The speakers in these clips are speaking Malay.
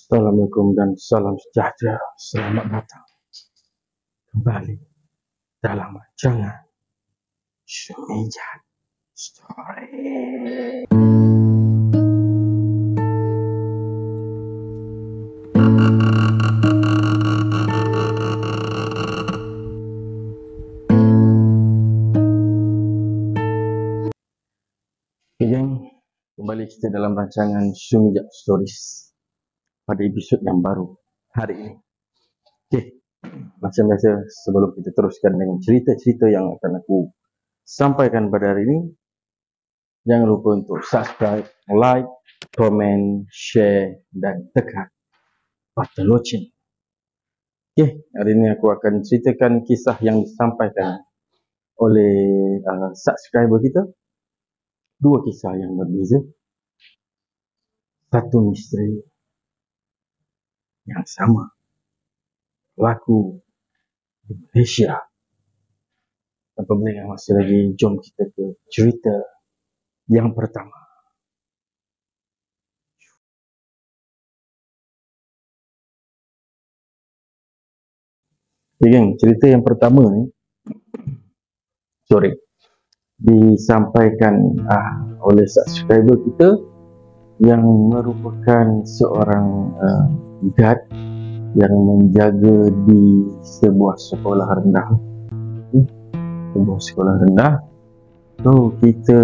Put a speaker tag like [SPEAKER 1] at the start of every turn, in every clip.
[SPEAKER 1] Assalamualaikum dan salam sejahtera. Selamat datang kembali dalam rancangan Sumijat Story. Okay, geng, kembali kita dalam rancangan Sumijat Stories pada episod yang baru hari ini. Okay, macam biasa, sebelum kita teruskan dengan cerita-cerita yang akan aku sampaikan pada hari ini, jangan lupa untuk subscribe, like, komen, share dan tekan button lonceng. Okay, hari ini aku akan ceritakan kisah yang disampaikan oleh subscriber kita. Dua kisah yang berbeza, satu misteri yang sama berlaku di Malaysia. Tanpa berlengah masa lagi, jom kita ke cerita yang pertama. Okay, geng, cerita yang pertama ni disampaikan oleh subscriber kita yang merupakan seorang guard yang menjaga di sebuah sekolah rendah. Sebuah sekolah rendah. So kita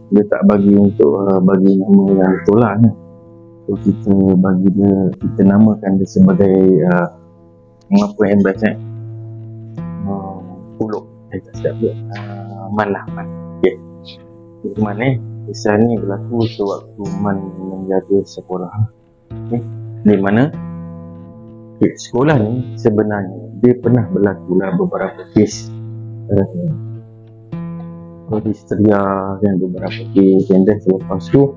[SPEAKER 1] dia tak bagi untuk bagi nama yang betul lah ni. So kita namakan dia sebagai apa yang baca Puluk. Tak sedap dia. Man. Okay. Man ni, kisah ni berlaku sewaktu Man menjaga sekolah. Okay. Di mana sekolah ni sebenarnya dia pernah berlaku lah beberapa kes histeria dan beberapa kes, dan selepas tu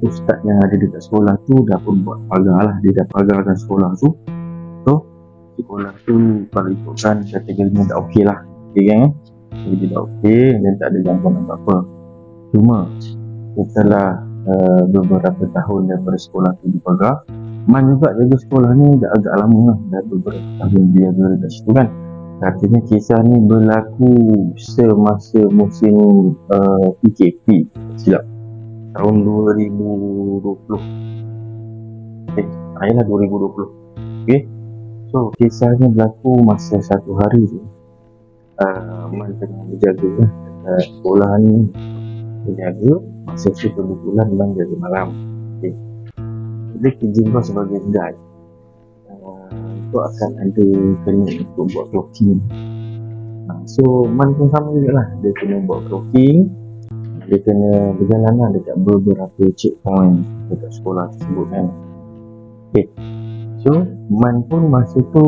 [SPEAKER 1] ustaz yang ada dekat sekolah tu dah pun buat pagar lah, dia dah pagarkan sekolah tu. So sekolah tu kalau ikutkan kategorinya dah okey lah, okay, jadi dah okey dan tak ada gangguan apa-apa. Cuma setelah beberapa tahun daripada sekolah tu dipagar, Man juga jaga sekolah ni dah agak lama lah, dah beberapa tahun dia jaga dekat situ kan. Artinya kisah ni berlaku semasa musim PKP, silap, tahun 2020. Ayolah 2020. Okay. So kisahnya berlaku masa satu hari tu, Man tengah berjaga lah dekat sekolah ni, berjaga. Masa tu kebetulan Man jaga malam. Okay. Jadi kerja sebagai guide, itu akan ada kena untuk buat clocking. So Man pun sama juga lah, dia kena buat clocking, dia kena berjalan lah dekat beberapa checkpoint dekat sekolah tersebut kan. Okay. So Man pun masa tu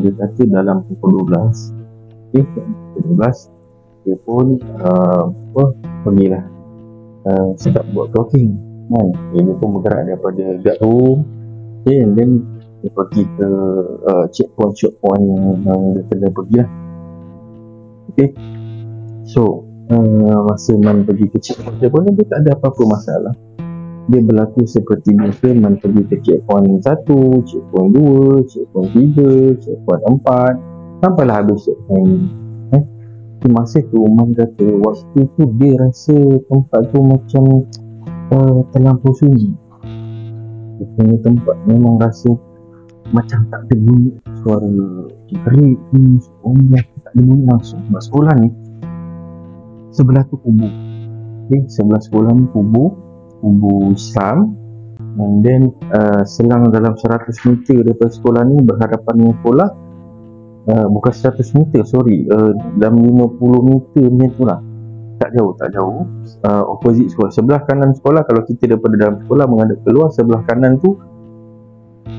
[SPEAKER 1] dia kata dalam pukul 12. Okay, pukul 12 dia pun pergilah sedap buat clocking kan. Dia pun bergerak daripada guard room. Okay, and then dia pergi ke checkpoint yang dia kena pergi lah. Okay. So masa Man pergi ke checkpoint dia pun dia tak ada apa-apa masalah. Dia berlaku seperti biasa. Man pergi ke checkpoint 1, checkpoint 2, checkpoint 3, checkpoint 4, sampailah habis checkpoint. Masa tu Man kata waktu tu dia rasa tempat tu macam terlampau sunyi. Dia punya tempat memang rasa macam tak ada bunyi suara jerit ni, tak ada bunyi langsung. Sebab sekolah ni sebelah tu kubur. Okay, sebelah sekolah ni kubur Islam, and then selang dalam 100 meter daripada sekolah ni berhadapan dengan sekolah, bukan 100 meter, dalam 50 meter macam tu lah, tak jauh, opposite sekolah, sebelah kanan sekolah. Kalau kita daripada dalam sekolah menghadap keluar, sebelah kanan tu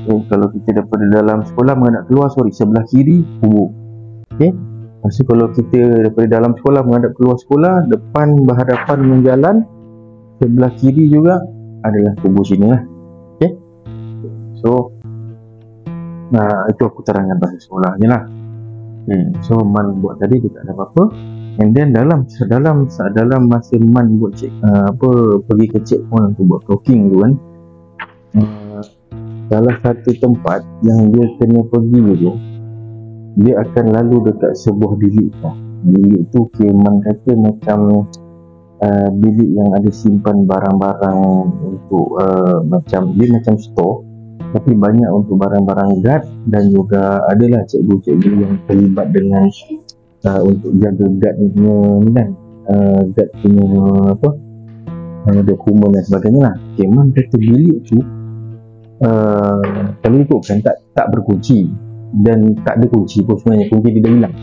[SPEAKER 1] kalau kita daripada dalam sekolah menghadap keluar, sebelah kiri kubur. Okay. Lepas tu kalau kita daripada dalam sekolah menghadap keluar sekolah, depan berhadapan dengan jalan, sebelah kiri juga adalah kubur sini lah. Okay. So itu aku terangkan bahasa sekolah je lah. So Man buat tadi dia tak ada apa-apa. And then dalam masa Man buat pergi ke checkpoint untuk buat clocking tu kan, salah satu tempat yang dia kena pergi tu, dia akan lalu dekat sebuah bilik lah. Bilik tu Man kata macam bilik yang ada simpan barang-barang untuk macam store, tapi banyak untuk barang-barang guard, dan juga adalah cikgu-cikgu yang terlibat dengan untuk jaga guard punya ni kan, guard punya dokumen dan sebagainya lah. Man kata bilik tu kalau ikutkan tak berkunci, dan tak ada kunci pun sebenarnya, kunci dia dah hilang.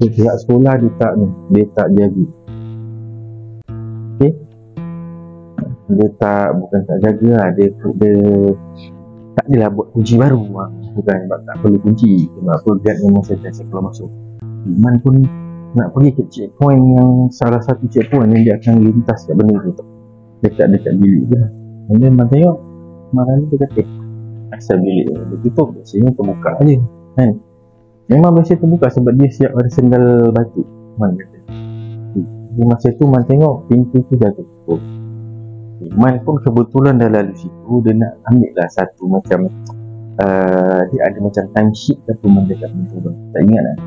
[SPEAKER 1] So, pihak sekolah dia tak jaga. Dia bukan tak jaga lah, dia tak adalah buat kunci baru lah. Bukan sebab tak perlu kunci, sebab apa guard memang sentiasa keluar masuk. Man pun nak pergi ke checkpoint, yang salah satu checkpoint yang dia akan lintas kat benda tu dekat bilik je lah. And then Man tengok, Man ni dia kata asal bilik dia tutup, biasanya terbuka je kan. Memang biasa terbuka sebab dia siap ada sendal batu, Man kata. Di masa tu Man tengok pintu tu dah tutup. Man pun kebetulan dah lalu situ, dia nak ambil lah satu macam dia ada macam time sheet ke apa Man dekat pintu tu, tak ingat lah.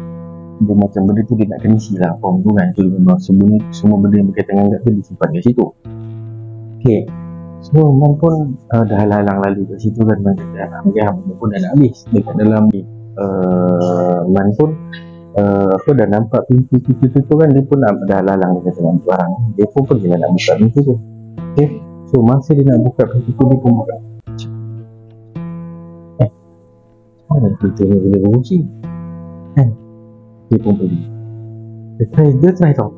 [SPEAKER 1] Dia macam benda tu dia nak kena isi lah form tu kan. Jadi memang semua benda yang berkaitan dengan guard tu disimpan kat situ. Okay, so Man pun dah halang lalu kat situ kan. Man kata alhamdulillah benda pun dah nak habis dekat dalam ni. Man pun dah nampak pintu tu kan, dia pun dah lalang dekat dengan barang. Dia pun pergi nak buka pintu tu. Okay, so masa dia nak buka pintu tu, dia pun buka. Mana pintu ni boleh berkunci kan? Dia pun pergi. Dia try tau.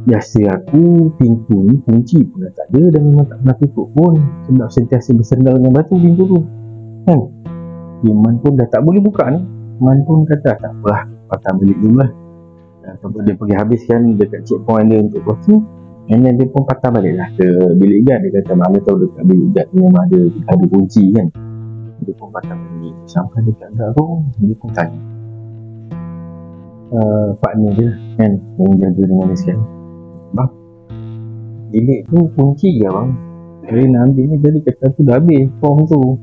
[SPEAKER 1] Biasa aku pintu ni kunci pun dah tak ada, dan memang tak pernah tutup pun sebab sentiasa bersendal dengan batu pintu tu kan. Man pun dah tak boleh buka ni. Man pun kata tak apalah, patah balik dulu lah. Sampai dia pergi habiskan dekat checkpoint dia untuk clocking, and then dia pun patah balik lah ke bilik guard. Dia kata mana tahu dekat bilik guard ni memang ada kunci kan. Dia pun patah balik. Sampai dekat garung, dia pun tanya partner dia kan, yang jaga dengan dia sekarang, bang, bilik tu kunci ke bang? Dia nak ambil ni, jadi kata tu dah habis form tu.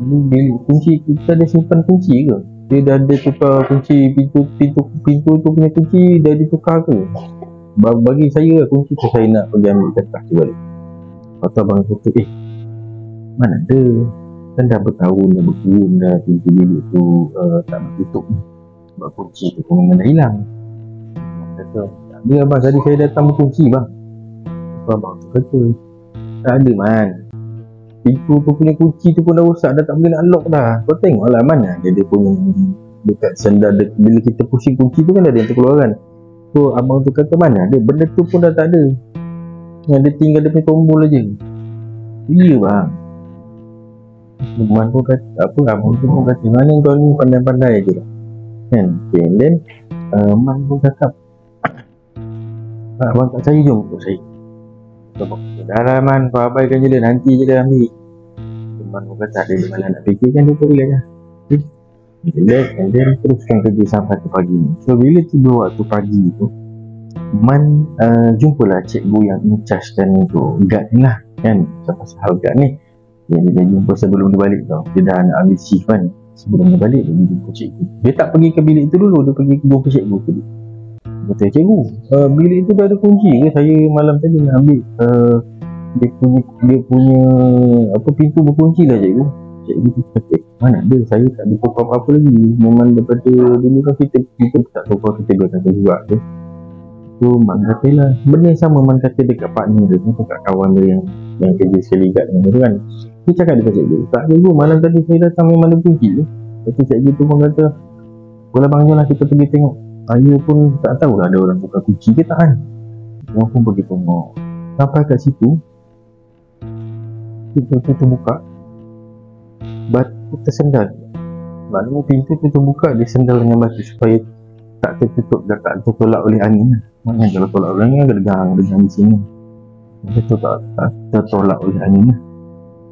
[SPEAKER 1] Ni bilik kunci, kita ada simpan kunci ke? Dia dah ada tukar kunci pintu tu punya kunci dah ditukar ke? Bagi saya kunci tu, saya nak pergi ambil kertas tu balik. Kata abang kata mana ada, kan dah bertahun dah pintu bilik tu tak nak tutup sebab kunci tu pun memang dah hilang. Kata tak ada abang, tadi saya datang berkunci bang. Abang tu kata tak ada Man, pintu tu punya kunci tu pun dah rosak, dah tak boleh nak lock dah. Kau tengok lah mana dia punya dekat sendal bila kita pusing kunci tu kan ada yang terkeluar kan. So abang tu kata mana ada, benda tu pun dah tak ada, yang dia tinggal dia punya tombol aja. Iya bang. Man pun kata abang tu pun kata mana kau ni pandai-pandai je lah kan. Okay, and then Man pun cakap abang tak percaya, jom ikut saya. Dah lah Man, kau abaikan je dia, nanti je dia ambil. Man pun kata dia malah nak fikirkan, dia pun relax lah. Relax, and then teruskan kerja sampai ke pagi. So bila tiba waktu pagi tu, Man jumpalah cikgu yang in charge kan tu guard ni lah kan, pasal guard ni. Dia jumpa sebelum dia balik tau. Dia dah nak ambil shift kan, sebelum dia balik dia jumpa cikgu. Dia tak pergi ke bilik tu dulu, dia pergi jumpa cikgu tu. Dia kata, cikgu, bilik tu dah ada kunci ke? Saya malam tadi nak ambil dia punya pintu berkunci lah cikgu. Cikgu tu kata, mana ada, saya tak ada program apa lagi. Memang daripada dulu kan kita tak tahu, kita biarkan juga tu. So Man kata lah benda yang sama Man kata dekat partner dia, dekat kawan dia yang kerja sekali guard dengan dia kan. Dia cakap dekat cikgu, tak cikgu, malam tadi saya datang memang ada kunci tu. Lepas tu cikgu tu pun kata, boleh bang, lah kita pergi tengok. Saya pun tak tahu lah ada orang buka kunci ke tak kan. Orang pun pergi tengok. Sampai kat situ, pintu tu terbuka, batu tersendal. Maknanya pintu tu terbuka, dia sendal dengan batu supaya tak tertutup dan tak tertolak oleh angin. Maknanya kalau tolak oleh angin akan degang di sini. Betul tak tertolak oleh angin.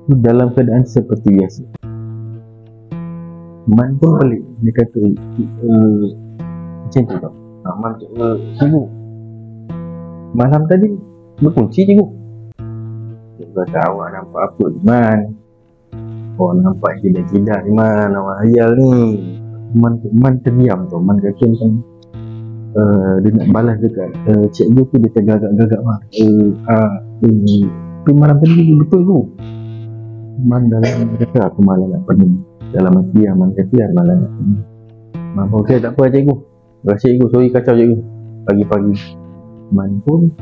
[SPEAKER 1] Dalam keadaan seperti biasa. Man pun pelik. Dia kata macam tu tau. Aman cikgu. Cikgu, malam tadi berkunci cikgu. Cikgu kata, awak nampak apa Man? Awak nampak tidak-tidak ni Man, awak hayal ni. Man terdiam tu, Man kata macam dia nak balas dekat cikgu tu, dia tergagak-gagak Man. Tapi malam tadi betul tu. Man dalam kata aku malam nak pening. Dalam hati Man kata malam nak pening. Man okey, tak apa cikgu. Terima kasih cikgu, sorry kacau cikgu. Pagi-pagi Man pun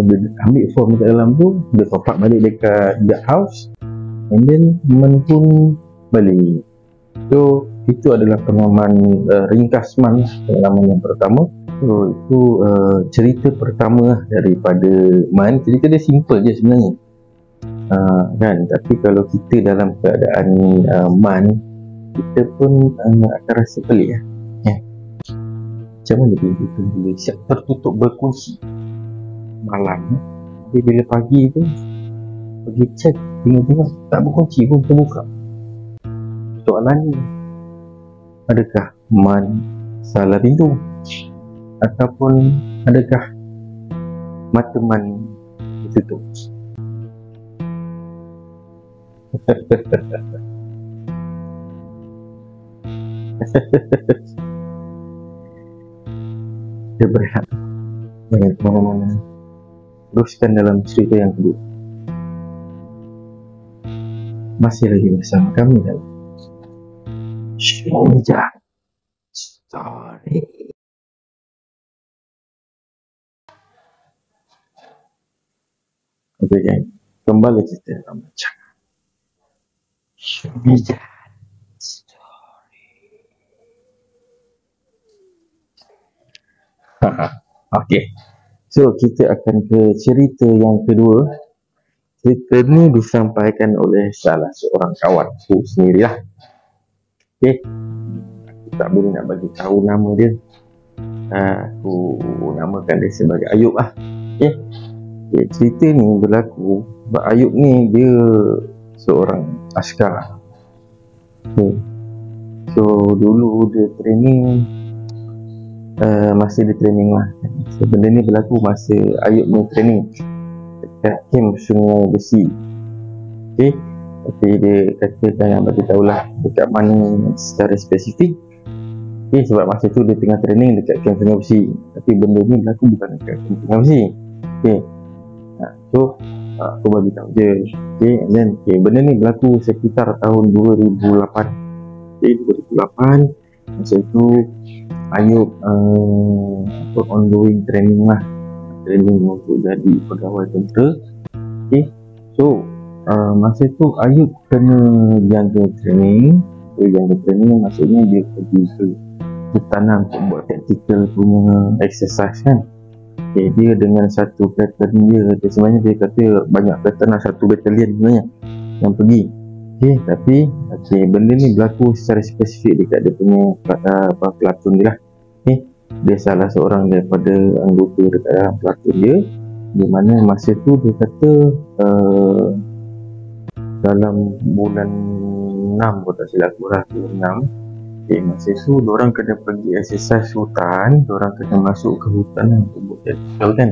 [SPEAKER 1] dia ambil form dekat dalam tu, dia top up balik dekat guard house, and then Man pun balik. So itu adalah pengalaman ringkas Man pengalaman yang pertama. So itu cerita pertama daripada Man. Cerita dia simple je sebenarnya, kan, tapi kalau kita dalam keadaan Man, kita pun akan rasa pelik lah. Macam mana kita boleh siap tertutup berkunci malam, tapi bila pagi tu pergi cek, tengok tak berkunci pun terbuka. Soalannya, adakah Man salah pintu, ataupun adakah mata Man ditutup? Kita berehat jangan kemana-mana, teruskan dalam cerita yang kedua. Masih lagi bersama kami dalam Syurga Story. Okey guys, kembali cerita dalam rancangan Syurga Story. Okey, so kita akan ke cerita yang kedua. Cerita ni disampaikan oleh salah seorang kawanku sendirilah. Okey, aku tak boleh nak bagi tahu nama dia. Aku namakan dia sebagai Ayub lah. Okey, cerita ni berlaku sebab Ayub ni dia seorang askar. Okay. So dulu dia training, masa dia training lah. So, benda ni berlaku masa Ayub ni training dekat camp Sungai Besi. Okay, tapi dia kata jangan bagi tahulah dekat mana secara spesifik. Okay, sebab masa tu dia tengah training dekat camp Sungai Besi, tapi benda ni berlaku bukan dekat camp Sungai Besi. Okay, so aku bagi tahu je. Okay, and then benda ni berlaku sekitar tahun 2008. Okay, 2008 masa tu Ayub ongoing training lah, training untuk jadi pegawai tentera. Okay, so masa tu Ayub kena jaga training. Jaga training maksudnya dia pergi ke hutan untuk buat tactical punya exercise kan. Okay, dia dengan satu pattern dia sebenarnya dia kata banyak pattern lah, satu battalion sebenarnya yang pergi. Okay, tapi benda ni berlaku secara spesifik dekat dia punya platoon dia lah. Okay, dia salah seorang daripada anggota dekat dalam platoon dia, di mana masa tu dia kata dalam bulan 6 kalau tak silap aku lah, bulan 6. Okay, masa tu diorang kena pergi exercise hutan, diorang kena masuk ke hutan untuk buat tactical kan.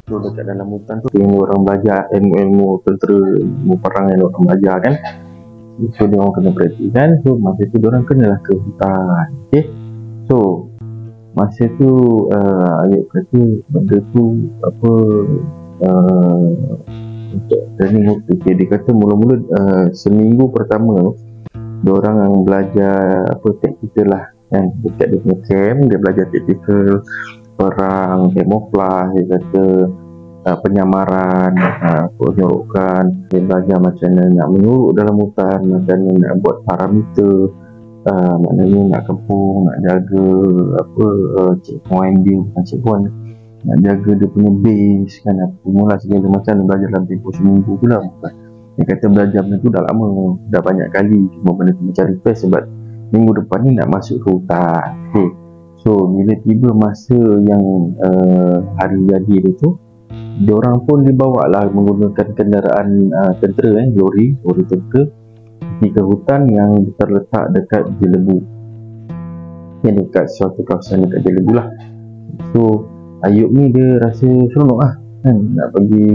[SPEAKER 1] So dekat dalam hutan tu diorang belajar ilmu-ilmu tentera, ilmu perang yang diorang belajar kan. So diorang kena praktik kan. So masa tu diorang kenalah ke hutan. Okay, so masa tu Ayub kata benda tu apa untuk training waktu. Okay, dia kata mula-mula seminggu pertama diorang yang belajar apa tactical lah kan, dekat dia punya camp. Dia belajar tactical perang, camouflage, dia kata penyamaran, penyurukan. Dia belajar macam mana nak menyuruk dalam hutan, macam mana nak buat parameter, maknanya nak kepung, nak jaga apa checkpoint dia, bukan checkpoint, nak jaga dia punya base kan, apa semua lah, segala macam. Dia belajar dalam tempoh seminggu pula. Bukan dia kata belajar benda tu dah lama, dah banyak kali, cuma benda tu macam request sebab minggu depan ni nak masuk ke hutan. Okay, so bila tiba masa yang hari jadi dia tu, diorang pun dibawa lah menggunakan kenderaan tentera lori tentera pergi ke hutan yang terletak dekat Jelebu, yang dekat suatu kawasan dekat Jelebu lah. So Ayub ni dia rasa seronok lah kan, nak pergi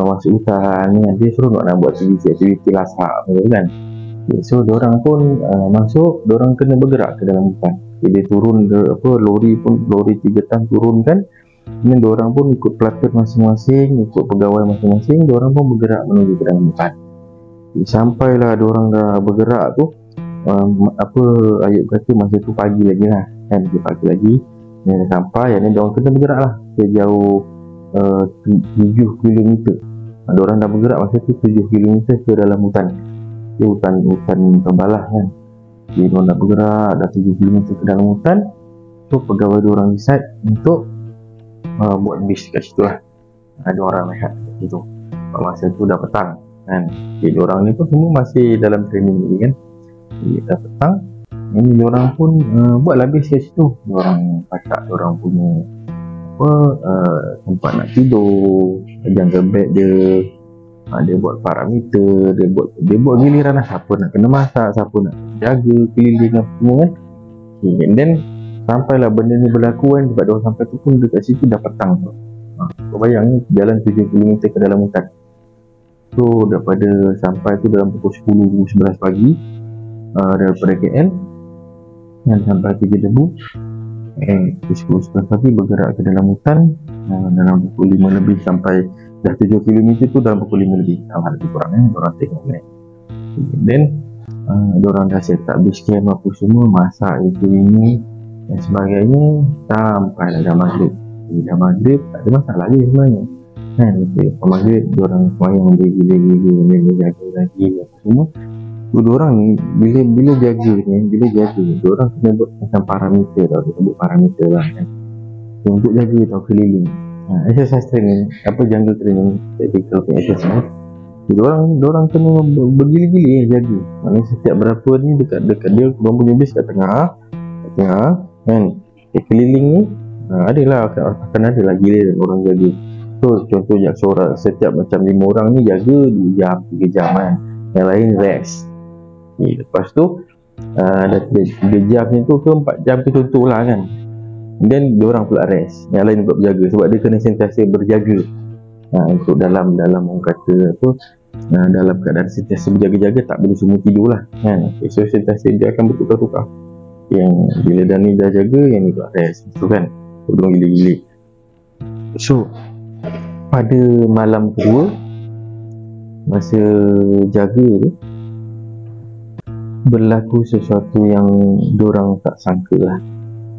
[SPEAKER 1] masuk hutan ni kan. Dia seronok nak buat aktiviti lasak kan. So diorang pun masuk, diorang kena bergerak ke dalam hutan. Dia turun lori 3 tang turun kan. Ini diorang pun ikut platoon masing-masing, ikut pegawai masing-masing, diorang pun bergerak menuju ke dalam hutan. Sampailah diorang dah bergerak tu, Ayub kata masa tu pagi lagi lah kan, pagi lagi ni dah sampai. Yang ni diorang kena bergerak lah sejauh 7 km. Diorang dah bergerak masa tu 7 km ke dalam hutan. Dia hutan terbalah kan. Jadi diorang dah bergerak dah 7 km ke dalam hutan. So pegawai diorang decide untuk buat base kat situ lah. Ada orang rehat kat situ. Masa tu dah petang kan. Jadi diorang ni pun semua masih dalam training ni kan. Jadi dah petang, ini diorang pun buatlah base kat situ. Diorang pacak diorang punya tempat nak tidur, jungle bed dia. Dia buat parameter, dia buat giliran lah, siapa nak kena masak, siapa nak jaga keliling apa semua kan. And then sampailah benda ni berlaku kan. Sebab diorang sampai tu pun dekat situ dah petang tu. Kau bayang ni jalan 7 km ke dalam hutan. So daripada sampai tu dalam pukul 10-11 pagi daripada KL dan sampai 3 Debu, 10-11 pagi bergerak ke dalam hutan. Dalam pukul 5 lebih sampai dah 7 km tu dalam pukul 5 lebih, lebih kurang diorang tengok kan. Then diorang dah set up base camp apa semua, masak itu ini dan sebagainya. Sampai dah maghrib. Dah maghrib tak ada masalah lagi sebenarnya kan. Maghrib diorang semayang gila-gila dan jaga lagi apa semua. Diorang ni bila jaga diorang kena buat macam parameter tau. Dia sebut parameter lah kan, untuk jaga tau keliling. Exercise training, jungle training, tactical exercise. Diorang kena bergila-gila jaga. Maknanya setiap berapa ni dekat dia, diorang punya base kat tengah kan. Keliling ni adalah akan ada lah gila orang jaga. So contohnya setiap macam 5 orang ni jaga 2 jam 3 jam kan, yang lain rest. Lepas tu 3 jam tu ke 4 jam tu contoh lah kan. Dan diorang pula rest, yang lain pula berjaga. Sebab dia kena sentiasa berjaga untuk dalam orang kata dalam keadaan sentiasa berjaga-jaga, tak boleh semua tidur lah kan. So sentiasa dia akan bertukar-tukar. Yang bila dah ni dah jaga, yang ni pula rest tu kan. Diorang gila-gila. So pada malam kedua masa jaga tu berlaku sesuatu yang diorang tak sangka lah.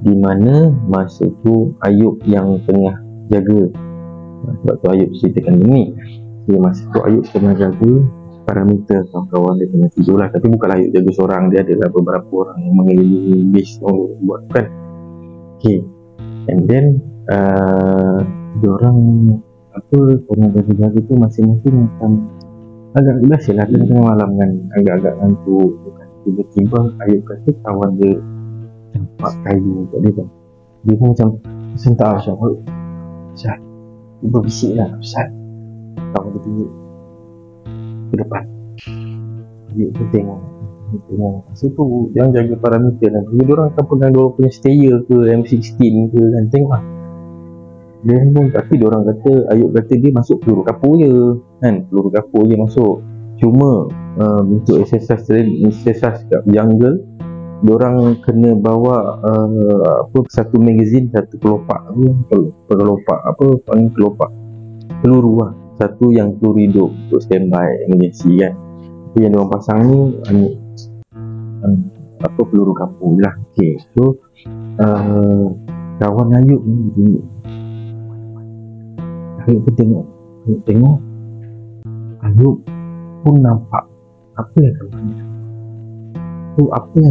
[SPEAKER 1] Di mana masa tu Ayub yang tengah jaga. Sebab tu Ayub ceritakan ini. Masa tu Ayub tengah jaga parameter, kawan-kawan dia tengah tidur lah. Tapi bukanlah Ayub jaga seorang, dia adalah beberapa orang yang mengelilingi base yang buat kan. And then diorang tengah jaga-jaga tu masing-masing macam agak biasa lah tengah malam kan, agak-agak ngantuk. Tiba-tiba Ayub kata kawan dia campak kayu kat dia tu. Dia pun macam sentak macam Syah, tiba bisik lah Syah. Kawan dia tunjuk ke depan. Ayub pun tengok. Masa tu yang jaga parameter lah, diorang akan pegang diorang punya stayer ke M16 ke kan, tengok lah. Tapi diorang kata, Ayub kata dia masuk peluru kapur je kan, peluru kapur je masuk. Cuma untuk exercise kat jungle, diorang kena bawa satu magazine, satu kelopak peluru lah, satu yang peluru hidup untuk standby emergency kan. Tapi yang diorang pasang ni peluru kapur lah. So kawan Ayub ni Ayub pun tengok Ayub pun nampak apa yang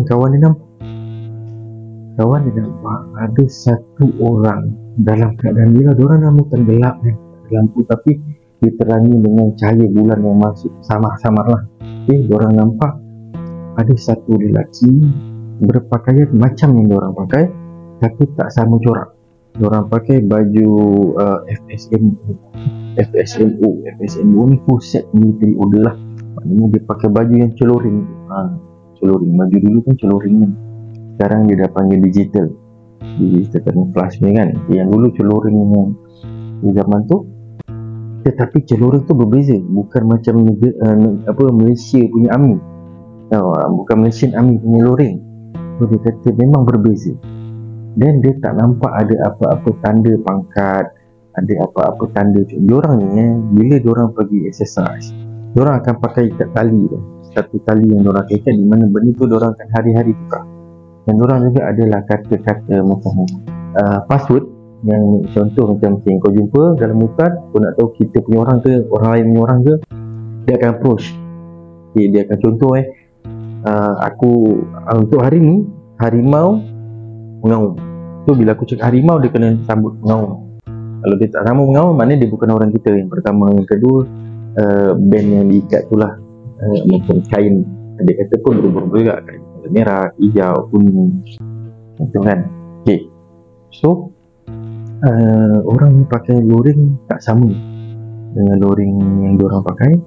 [SPEAKER 1] kawan dia nampak. Kawan dia nampak ada satu orang dalam keadaan diorang dalam hutan gelap kan, lampu tapi diterangi dengan cahaya bulan yang masuk samar-samar lah. Diorang nampak ada satu lelaki berpakaian macam yang diorang pakai, tapi tak sama corak. Diorang pakai baju FSMO ni full set military order lah. Maknanya dia pakai baju yang celoring. Celoring, baju dulu kan celoring ni, sekarang dia dah panggil digital. di tekan flash ni kan, yang dulu celuring di zaman tu. Tetapi celuring tu berbeza, bukan macam Malaysia punya AMI, bukan Malaysian AMI punya luring. So dia kata memang berbeza, dan dia tak nampak ada apa-apa tanda pangkat, ada apa-apa tanda. Diorang ni bila diorang pergi exercise, diorang akan pakai ikat tali tu, satu tali yang diorang ikat, di mana benda tu diorang akan hari-hari tukar. Dan diorang juga adalah kata-kata macam password, yang contoh macam kau jumpa dalam hutan, kau nak tahu kita punya orang ke orang lain punya orang ke, dia akan approach. Dia akan contoh aku untuk hari ni harimau mengaum. So bila aku cakap harimau, dia kena sambut mengaum. Kalau dia tak sambut mengaum, maknanya dia bukan orang kita. Yang pertama. Yang kedua, band yang diikat tu lah macam kain, dia kata pun berubah juga, kain merah, hijau, kuning, macam kan. Okay, so orang ni pakai luring tak sama dengan luring yang diorang pakai.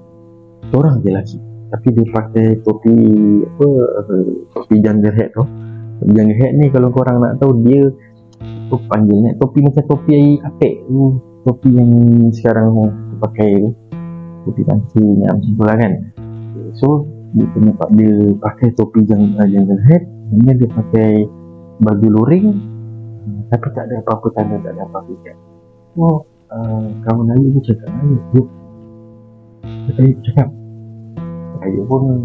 [SPEAKER 1] Diorang je lelaki, tapi dia pakai topi topi jungle hat tu. Jungle hat ni kalau korang nak tahu, dia tu panggilnya topi macam topi apek tu, topi yang sekarang pakai tu, topi pancing macam tu lah kan. So dia pakai topi jungle hat, dan dia pakai baju luring, tapi tak ada apa-apa tanda, tak ada apa-apa ikat. So kawan Ayub tu cakap, Ayub cakap, Ayub pun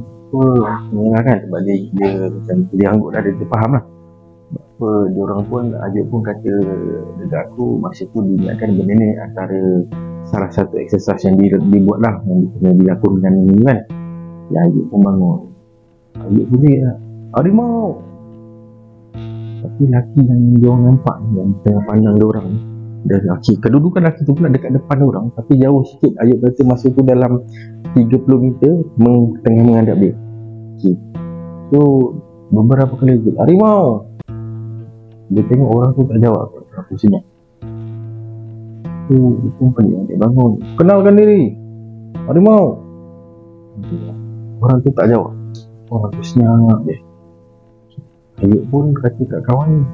[SPEAKER 1] mengenal kan, sebab dia macam dia angguk dah, dia faham lah. Sebab dia orang pun, Ayub pun kata dekat aku masa tu diingatkan benda ni antara salah satu exercise yang dibuat lah, yang kena dilakukan dengan ini kan. Ya, Ayub pun bangun. Ayub pun dia harimau. Tapi lelaki yang diorang nampak, yang tengah pandang diorang, dan lelaki, kedudukan lelaki tu pula dekat depan diorang, tapi jauh sikit. Ayub kata masa tu dalam 30 meter tengah menghadap dia. Okay. So beberapa kali dia harimau, dia tengok orang tu tak jawab, aku senyap. So dia pun pelik, dia bangun, kenalkan diri, harimau. Orang tu tak jawab, orang tu senyap dia. Ayub pun kata kat kawan,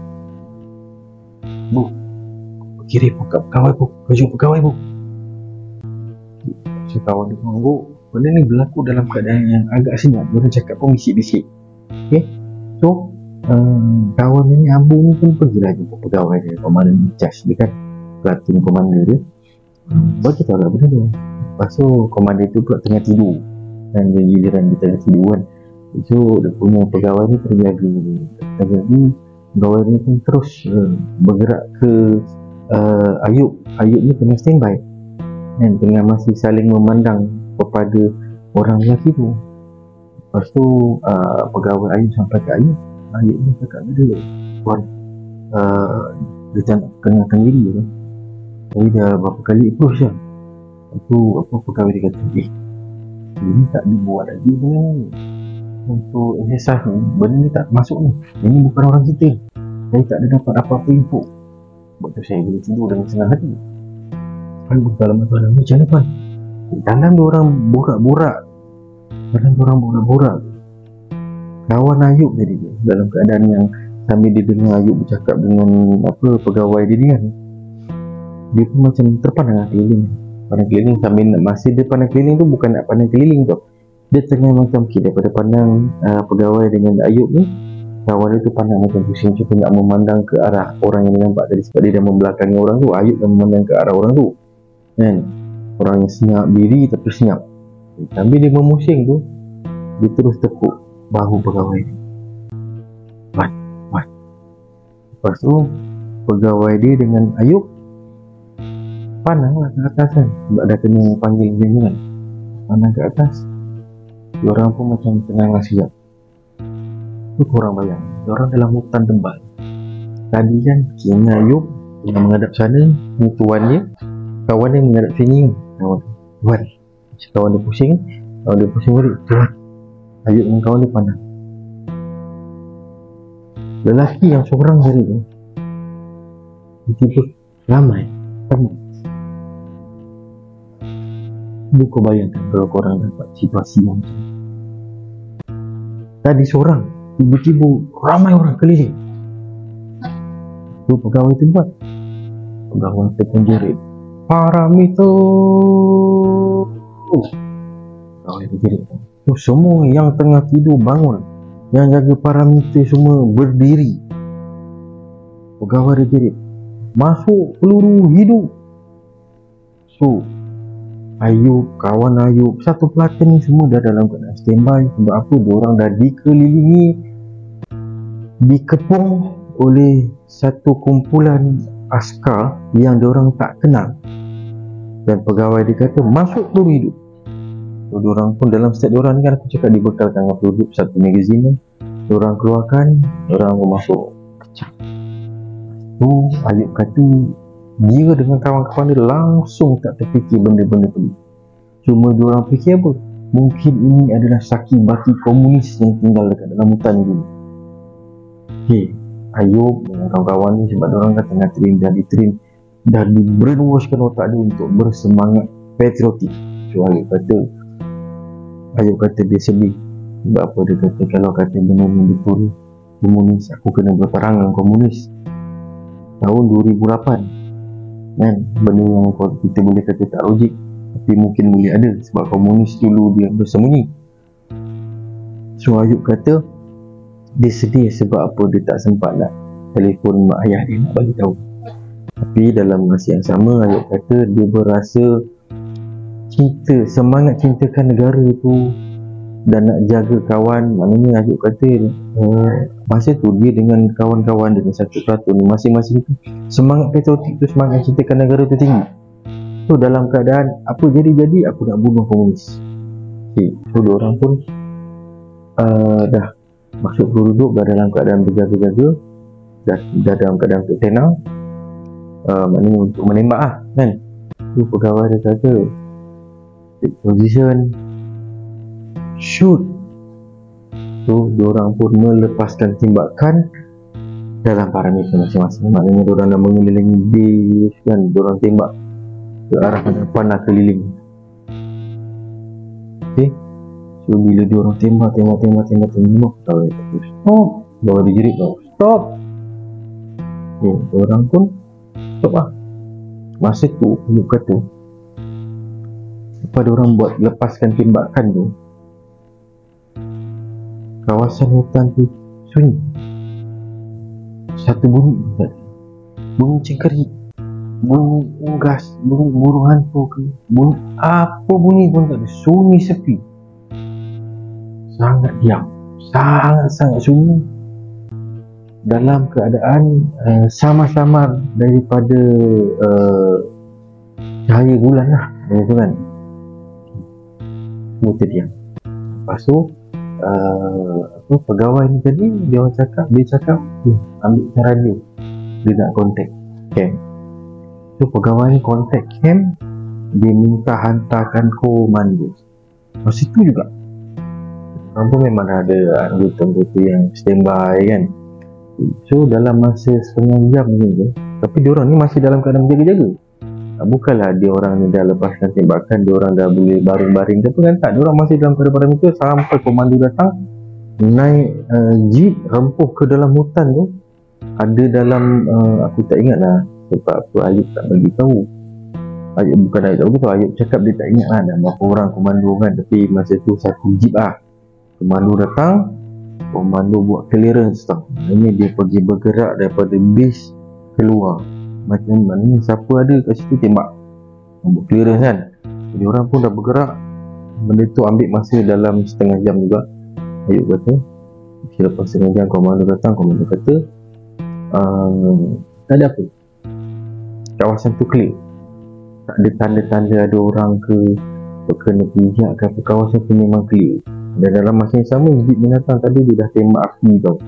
[SPEAKER 1] Bu, kirim pegawai Bu, baju pegawai Bu. So kawan dia bilang, Bu, benda ni berlaku dalam keadaan yang agak senyap. Dia cakap pun bisik-bisik. Okay, so kawan ni Ambu ni pun pergilah jumpa pegawai dia, komandan in charge dia kan, platoon komander dia. Bagi tahu lah benda tu. Lepas tu komander tu pula tengah tidur, dan dia giliran dia tengah tidur kan. So dia punya pegawai ni terjaga. Pegawai ni pun terus bergerak ke Ayub. Ayub ni tengah standby dan tengah masih saling memandang kepada orang lelaki tu. Lepas tu pegawai Ayub sampai ke Ayub. Ayub ni cakap dia, Puan, dia tak nak kenalkan diri tu. Saya dah berapa kali approach lah. Lepas tu pegawai dia kata, ini tak dibuat lagi ni untuk exercise ni, benda ni tak masuk ni, ini bukan orang kita. Saya tak ada dapat apa-apa info. Sebab tu saya boleh tidur dengan senang hati. Kan dalam tuan macam mana Puan? Dalam diorang borak-borak, kawan Ayub tadi tu, dalam keadaan yang sambil dia dengar Ayub bercakap dengan pegawai dia kan, dia pun macam terpandang keliling sambil masih dia pandang keliling tu, bukan nak pandang keliling tu, dia tengah macam daripada pandang pegawai dengan Ayub ni, kawan dia tu pandang macam pusing, cuba nak memandang ke arah orang yang nampak tadi, sebab dia dah membelakangi orang tu. Ayub dah memandang ke arah orang tu kan, orang yang senyap diri tapi senyap. Sambil dia memusing tu, dia terus tepuk bahu pegawai ni, Wan. Lepas tu pegawai dia dengan Ayub pandang lah ke atas kan, sebab dah kena panggil dia ni kan, pandang ke atas. Diorang pun macam tengah siap. Tu korang bayang, diorang dalam hutan tebal. Tadi kan kini Ayub tengah menghadap sana, ni tuan dia, kawan dia menghadap sini. Tuan, kawan dia pusing balik, Tuan. Ayub dengan kawan dia pandang. Lelaki yang seorang tadi tu tiba-tiba ramai teman. Kau bayangkan kalau korang dapat situasi macam tadi, seorang tiba-tiba ramai orang keliling. Tu pegawai tu buat. Pegawai tu pun jerit, "Paramito!" Pegawai tu jerit. Tu semua yang tengah tidur bangun, yang jaga paramito semua berdiri. Pegawai dia jerit, "Masuk peluru hidup!" So Ayub, kawan Ayub, satu pelakon ni semua dah dalam keadaan standby. Sebab apa? Diorang dah dikelilingi, dikepung oleh satu kumpulan askar yang diorang tak kenal. Dan pegawai dia kata, "Masuk peluru hidup." So diorang pun dalam setiap diorang ni kan aku cakap dibekalkan dengan peluru hidup satu magazine ni. Diorang keluarkan, diorang pun masuk kecap. Tu Ayub kata dia dengan kawan-kawan dia langsung tak terfikir benda-benda tu. Cuma diorang fikir apa? Mungkin ini adalah saki baki komunis yang tinggal dekat dalam hutan dulu. Ayub dengan kawan-kawan ni, sebab diorang kan tengah train, dah di brainwashkan otak dia untuk bersemangat patriotik. So Ayub kata dia sedih. Sebab apa? Dia kata kalau kata benda ni betul komunis, aku kena berperang dengan komunis tahun 2008 kan. Benda yang kita boleh kata tak logik, tapi mungkin boleh ada sebab komunis dulu dia bersembunyi. So Ayub kata dia sedih sebab apa? Dia tak sempat nak telefon mak ayah dia nak bagi tahu. Tapi dalam masa yang sama Ayub kata dia berasa semangat cintakan negara tu dan nak jaga kawan. Maknanya Ayub kata masa tu dia dengan kawan-kawan dengan satu pelakon masing-masing tu semangat patriotik tu, semangat cintakan negara tu tinggi. So dalam keadaan apa jadi aku nak bunuh komunis. So diorang pun dah masuk duduk dah dalam keadaan berjaga-jaga, dah dalam keadaan untuk tenang, maknanya untuk menembak lah kan. Tu pegawai dia kata take position, shoot. So diorang pun melepaskan tembakan dalam parameter masing-masing. Maknanya diorang dah mengelilingi base kan, diorang tembak ke arah panah keliling. So bila diorang tembak pegawai kata stop. Bawa dia jerit tau, stop. Diorang pun stop lah. Masa tu Ayub kata lepas diorang buat lepaskan tembakan tu, kawasan hutan tu sunyi. Satu bunyi cengkerik, bunyi unggas, bunyi burung hantu ke, bunyi apa bunyi pun tak ada. Sunyi sepi, sangat diam, sangat sunyi. Dalam keadaan samar-samar daripada cahaya bulan lah, macam kan. Semua terdiam. Lepas tu pegawai ni tadi dia cakap ambil radio, dia nak contact camp. So pegawai ni contact camp, dia minta hantarkan komando. Masa tu juga orang pun memang ada anggota-anggota yang standby kan. So dalam masa setengah jam ni tapi diorang ni masih dalam keadaan berjaga-jaga. Bukanlah diorang ni dah lepaskan tembakan, diorang dah boleh baring-baring ke apa kan, tak. Diorang masih dalam keadaan itu sampai komando datang, naik jeep rempuh ke dalam hutan tu. Ada dalam aku tak ingat lah sebab apa Ayub tak bagi tahu. Ayub cakap dia tak ingat lah ada berapa orang komando kan. Tapi masa tu satu jeep lah, komando datang, komando buat clearance tau. Maknanya dia pergi bergerak daripada base keluar. Maknanya siapa ada kat situ tembak, buat clearance kan. Jadi orang pun dah bergerak. Benda tu ambil masa dalam setengah jam juga. Ayub kata selepas setengah jam komando datang. Komando kata tak ada apa, kawasan tu clear, tak ada tanda-tanda ada orang ke kena pijak ke apa. Kawasan tu memang clear. Dan dalam masa yang sama jeep binatang tadi dia dah tembak api tau.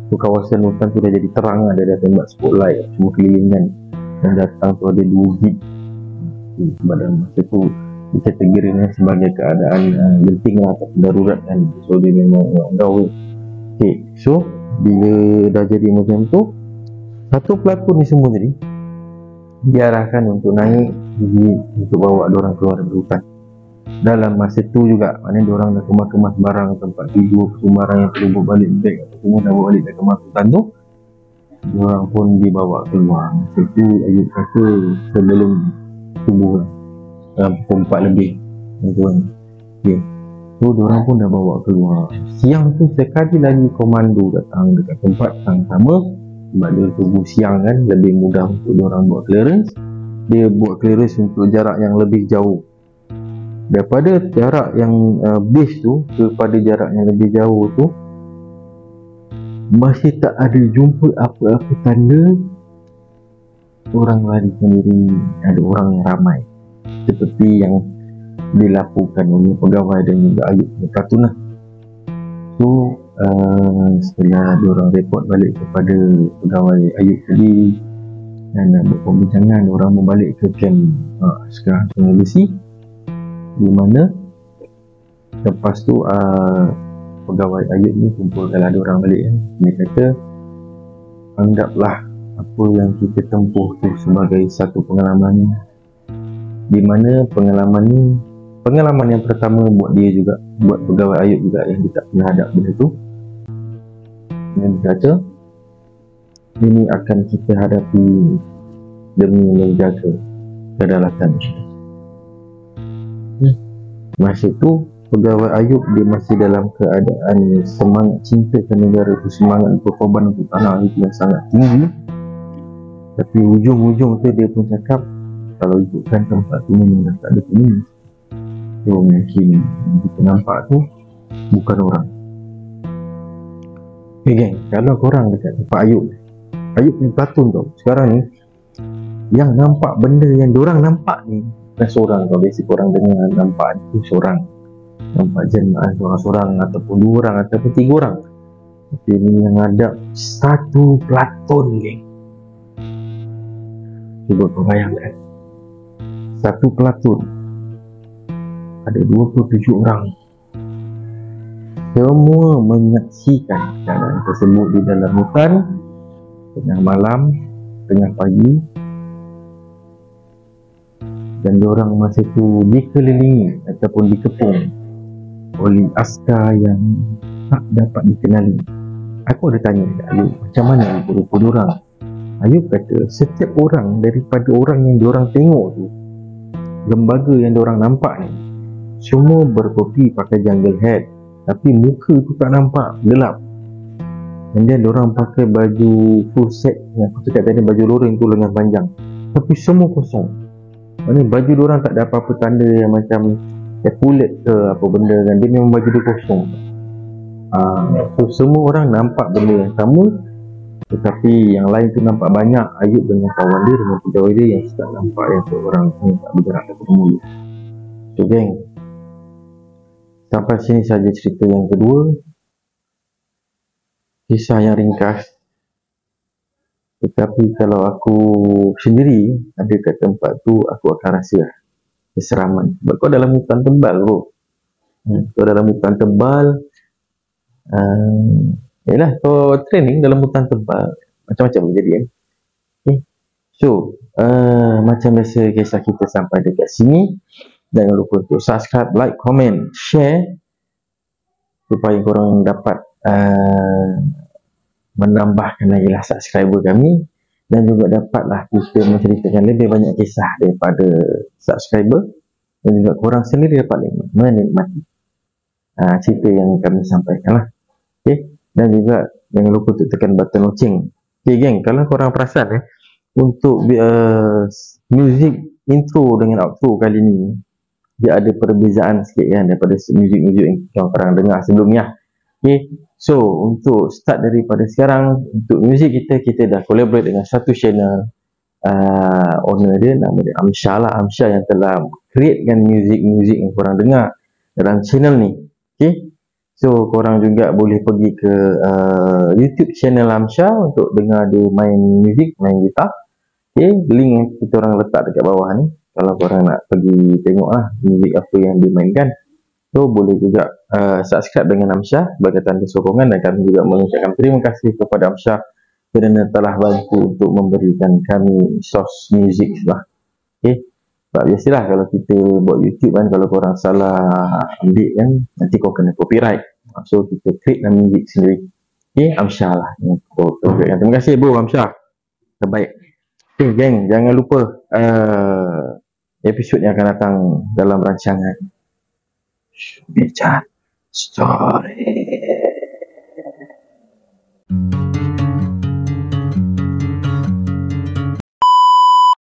[SPEAKER 1] So kawasan hutan tu dah jadi terang lah. Dia dah tembak spotlight semua kelilingan. Dan datang tu ada 2 jeep. Sebab dalam masa tu dikategorikan sebagai keadaan genting lah atau darurat kan. So dia memang gaul. So bila dah jadi macam tu, satu pelakon ni semua tadi diarahkan untuk naik untuk bawa diorang keluar dari hutan. Dalam masa tu juga maknanya diorang dah kemas barang, tempat tidur, semua barang yang perlu bawa balik beg atau semua dah bawa balik dah kemas hutan tu. Diorang pun dibawa keluar. Itu Ayub kata sebelum subuh lah, dalam pukul 4 lebih tuan. Okay. So diorang pun dah bawa keluar. Siang tu sekali lagi komando datang dekat tempat yang sama. Sebab dia tunggu siang kan, lebih mudah untuk diorang buat clearance. Dia buat clearance untuk jarak yang lebih jauh. Daripada jarak yang base tu kepada jarak yang lebih jauh tu, masih tak ada jumpa apa-apa tanda orang lari sendiri, ada orang yang ramai seperti yang dilakukan oleh pegawai dan juga Ayub Platun lah. So setelah diorang report balik kepada pegawai Ayub tadi dan berpembincangan, diorang membalik ke camp sekarang Sungai Besi, di mana lepas tu pegawai Ayub ni kumpulkanlah diorang balik kan. Dia kata anggaplah apa yang kita tempuh tu sebagai satu pengalaman, di mana pengalaman yang pertama buat dia juga, buat pegawai Ayub juga yang dia tak pernah hadap benda tu. Dan dia kata ini akan kita hadapi demi menjaga kedaulatan. Masa tu pegawai Ayub dia masih dalam keadaan semangat cinta ke negara tu, semangat berkorban untuk tanah itu yang sangat tinggi. Tapi ujung-ujung tu dia pun cakap kalau ikutkan tempat tu memang dah tak ada penghuni. So mungkin kita nampak tu bukan orang. Okay geng, kalau korang dekat tempat Ayub ni Platun tau, sekarang ni yang nampak benda yang diorang nampak ni bukan seorang tau. Biasa korang dengar nampak tu seorang, nampak jemaah seorang-seorang ataupun 2 orang ataupun 3 orang. Tapi ni yang ada 1 Platun geng. Cuba kau bayangkan, 1 Platun ada 27 orang, semua menyaksikan keadaan tersebut di dalam hutan tengah malam, tengah pagi, dan diorang masa tu dikelilingi ataupun dikepung oleh askar yang tak dapat dikenali. Aku ada tanya dekat Ayub, macam mana rupa-rupa diorang? Ayub kata setiap orang daripada orang yang diorang tengok tu, lembaga yang diorang nampak ni, semua bertopi pakai jungle hat, tapi muka tu tak nampak, gelap. Dan then diorang pakai baju full set yang aku cakap tadi, baju loreng tu lengan panjang, tapi semua kosong. Maksudnya baju diorang tak ada apa-apa tanda yang macam kulit ke apa benda kan, dia memang baju dia kosong. So semua orang nampak benda yang sama, tetapi yang lain tu nampak banyak. Ayub dengan kawan dia, dengan pegawai dia yang tak nampak yang seorang ni tak bergerak ke mulut. So geng, sampai sini saja cerita yang kedua, kisah yang ringkas. Tetapi kalau aku sendiri ada kat tempat tu, aku akan rasa keseraman. Sebab kau dalam hutan tebal bro. Kau dalam hutan tebal, yalah, kau training dalam hutan tebal, macam-macam menjadi kan. Okay. So macam biasa kisah kita sampai dekat sini. Jangan lupa untuk subscribe, like, comment, share supaya korang dapat menambahkan lagi lah subscriber kami, dan juga dapatlah kita menceritakan lebih banyak kisah daripada subscriber, dan juga korang sendiri dapat menikmati cerita yang kami sampaikan lah. Okay. Dan juga jangan lupa untuk tekan button loceng. Okay geng, kalau korang perasan untuk music intro dengan outro kali ni, dia ada perbezaan sikit kan daripada music yang korang dengar sebelumnya. Okay, so untuk start daripada sekarang, untuk music kita dah collaborate dengan satu channel, owner dia nama dia Amsyah lah, Amsyah yang telah createkan music yang korang dengar dalam channel ni. Okay, so korang juga boleh pergi ke YouTube channel Amsyah untuk dengar dia main music, main gitar. Okay, link yang kita orang letak dekat bawah ni, kalau korang nak pergi tengok lah music apa yang dimainkan. So boleh juga subscribe dengan Amsyah sebagai tanda sokongan, dan kami juga mengucapkan terima kasih kepada Amsyah kerana telah bantu untuk memberikan kami source music lah. Okay, sebab biasalah kalau kita buat YouTube kan, kalau korang salah ambil kan, nanti kau kena copyright. So kita create music sendiri. Okay, Amsyah lah. Terima kasih Bu Amsyah. Terbaik. Okay, geng, jangan lupa episod yang akan datang dalam rancangan Bicara Story.